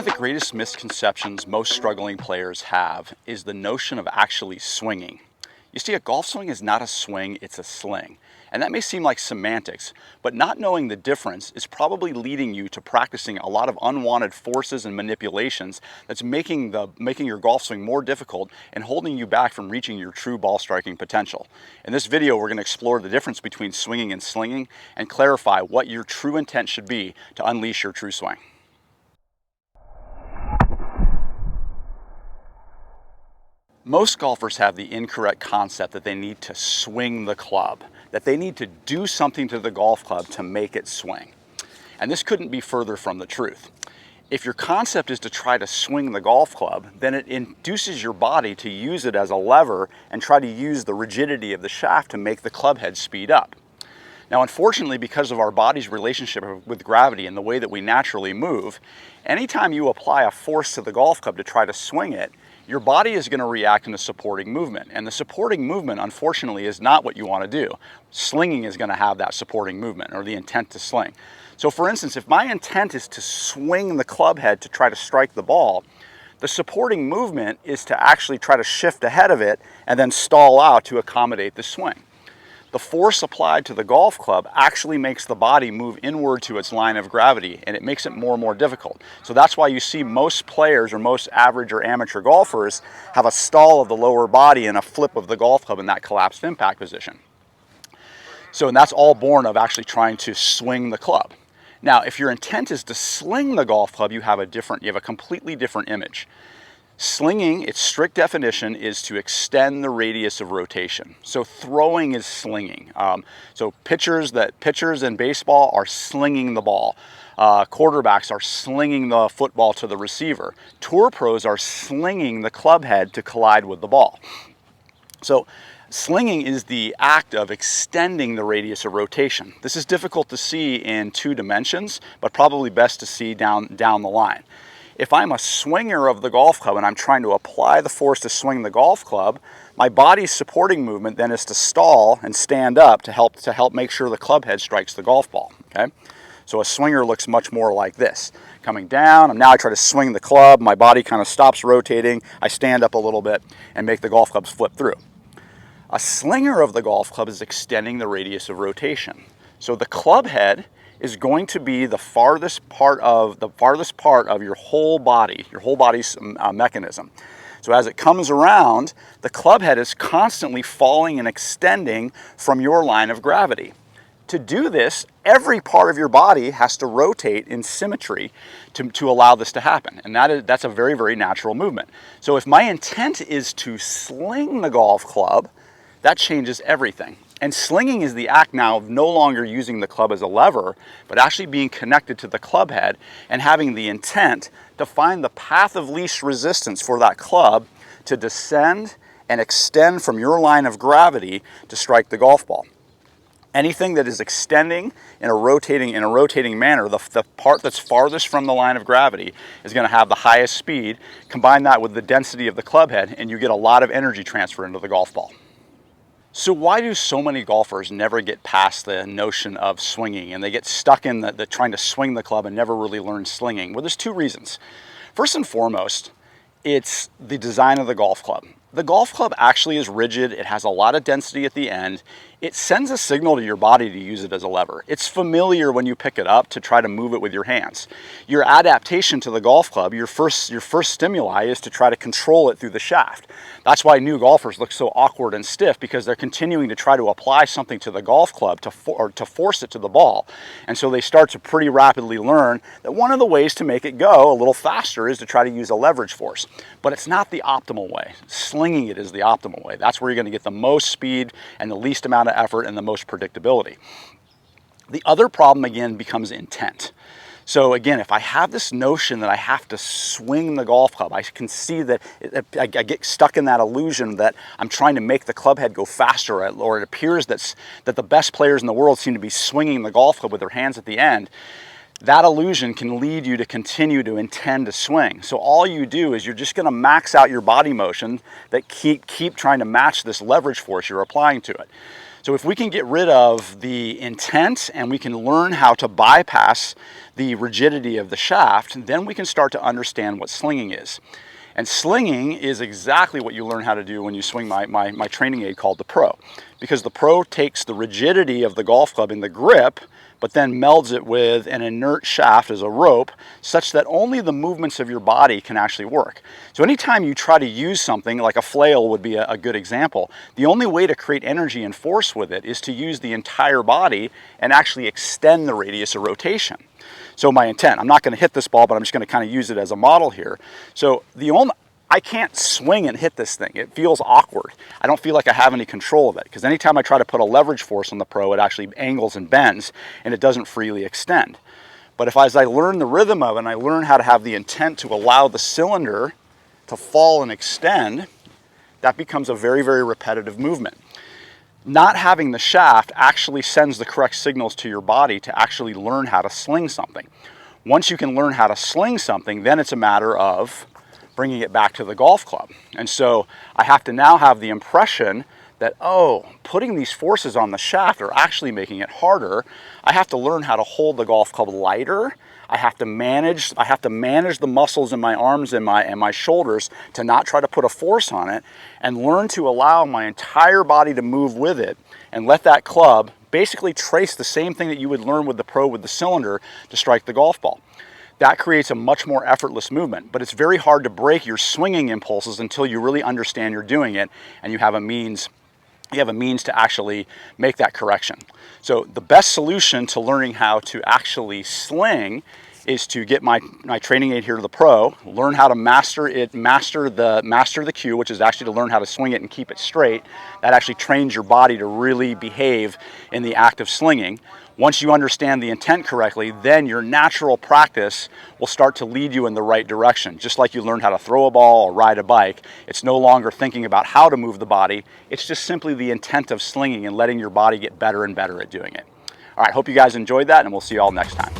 of the greatest misconceptions most struggling players have is the notion of actually swinging. You see, a golf swing is not a swing, it's a sling. And that may seem like semantics, but not knowing the difference is probably leading you to practicing a lot of unwanted forces and manipulations that's making your golf swing more difficult and holding you back from reaching your true ball striking potential. In this video, we're going to explore the difference between swinging and slinging and clarify what your true intent should be to unleash your true swing. Most golfers have the incorrect concept that they need to swing the club, that they need to do something to the golf club to make it swing. And this couldn't be further from the truth. If your concept is to try to swing the golf club, then it induces your body to use it as a lever and try to use the rigidity of the shaft to make the club head speed up. Now, unfortunately, because of our body's relationship with gravity and the way that we naturally move, anytime you apply a force to the golf club to try to swing it, your body is going to react in a supporting movement. And the supporting movement, unfortunately, is not what you want to do. Slinging is going to have that supporting movement, or the intent to sling. So for instance, if my intent is to swing the club head to try to strike the ball, the supporting movement is to actually try to shift ahead of it and then stall out to accommodate the swing. The force applied to the golf club actually makes the body move inward to its line of gravity, and it makes it more and more difficult. So that's why you see most players or most average or amateur golfers have a stall of the lower body and a flip of the golf club in that collapsed impact position. And that's all born of actually trying to swing the club. Now, if your intent is to sling the golf club, you have a completely different image. Slinging, its strict definition, is to extend the radius of rotation. So throwing is slinging. So pitchers in baseball are slinging the ball. Quarterbacks are slinging the football to the receiver. Tour pros are slinging the club head to collide with the ball. So slinging is the act of extending the radius of rotation. This is difficult to see in two dimensions, but probably best to see down the line. If I'm a swinger of the golf club and I'm trying to apply the force to swing the golf club, my body's supporting movement then is to stall and stand up to help make sure the club head strikes the golf ball. Okay? So a swinger looks much more like this. Coming down, I try to swing the club, my body kind of stops rotating, I stand up a little bit and make the golf clubs flip through. A slinger of the golf club is extending the radius of rotation. So the club head is going to be the farthest part of your whole body's mechanism. So as it comes around, the club head is constantly falling and extending from your line of gravity. To do this, every part of your body has to rotate in symmetry to allow this to happen. And that's a very, very natural movement. So if my intent is to sling the golf club, that changes everything. And slinging is the act now of no longer using the club as a lever, but actually being connected to the club head and having the intent to find the path of least resistance for that club to descend and extend from your line of gravity to strike the golf ball. Anything that is extending in a rotating manner, the part that's farthest from the line of gravity is going to have the highest speed. Combine that with the density of the club head, and you get a lot of energy transfer into the golf ball. So why do so many golfers never get past the notion of swinging, and they get stuck in the trying to swing the club and never really learn slinging? Well, there's two reasons. First and foremost, it's the design of the golf club. The golf club actually is rigid. It has a lot of density at the end. It sends a signal to your body to use it as a lever. It's familiar when you pick it up to try to move it with your hands. Your adaptation to the golf club, your first stimuli is to try to control it through the shaft. That's why new golfers look so awkward and stiff, because they're continuing to try to apply something to the golf club to force it to the ball. And so they start to pretty rapidly learn that one of the ways to make it go a little faster is to try to use a leverage force. But it's not the optimal way. Slinging it is the optimal way. That's where you're going to get the most speed and the least amount of effort and the most predictability. The other problem again becomes intent. So again, if I have this notion that I have to swing the golf club, I can see that I get stuck in that illusion that I'm trying to make the club head go faster, or it appears that the best players in the world seem to be swinging the golf club with their hands at the end. That illusion can lead you to continue to intend to swing. So all you do is you're just going to max out your body motion that keep trying to match this leverage force you're applying to it. So if we can get rid of the intent and we can learn how to bypass the rigidity of the shaft, then we can start to understand what slinging is. And slinging is exactly what you learn how to do when you swing my training aid called the Pro. Because the Pro takes the rigidity of the golf club in the grip, but then melds it with an inert shaft as a rope, such that only the movements of your body can actually work. So anytime you try to use something, like a flail would be a good example, the only way to create energy and force with it is to use the entire body and actually extend the radius of rotation. So my intent, I'm not going to hit this ball, but I'm just going to kind of use it as a model here. So I can't swing and hit this thing. It feels awkward. I don't feel like I have any control of it, because anytime I try to put a leverage force on the Pro, it actually angles and bends and it doesn't freely extend. But as I learn the rhythm of it and I learn how to have the intent to allow the cylinder to fall and extend, that becomes a very, very repetitive movement. Not having the shaft actually sends the correct signals to your body to actually learn how to sling something. Once you can learn how to sling something, then it's a matter of bringing it back to the golf club. And so I have to now have the impression that, oh, putting these forces on the shaft are actually making it harder. I have to learn how to hold the golf club lighter. I have to manage the muscles in my arms and my shoulders to not try to put a force on it, and learn to allow my entire body to move with it and let that club basically trace the same thing that you would learn with the Pro with the cylinder to strike the golf ball. That creates a much more effortless movement, but it's very hard to break your swinging impulses until you really understand you're doing it and you have a means to actually make that correction. So the best solution to learning how to actually sling is to get my training aid here to the Pro, learn how to master the cue, which is actually to learn how to swing it and keep it straight. That actually trains your body to really behave in the act of slinging. Once you understand the intent correctly, then your natural practice will start to lead you in the right direction. Just like you learned how to throw a ball or ride a bike, it's no longer thinking about how to move the body. It's just simply the intent of slinging and letting your body get better and better at doing it. All right, hope you guys enjoyed that, and we'll see you all next time.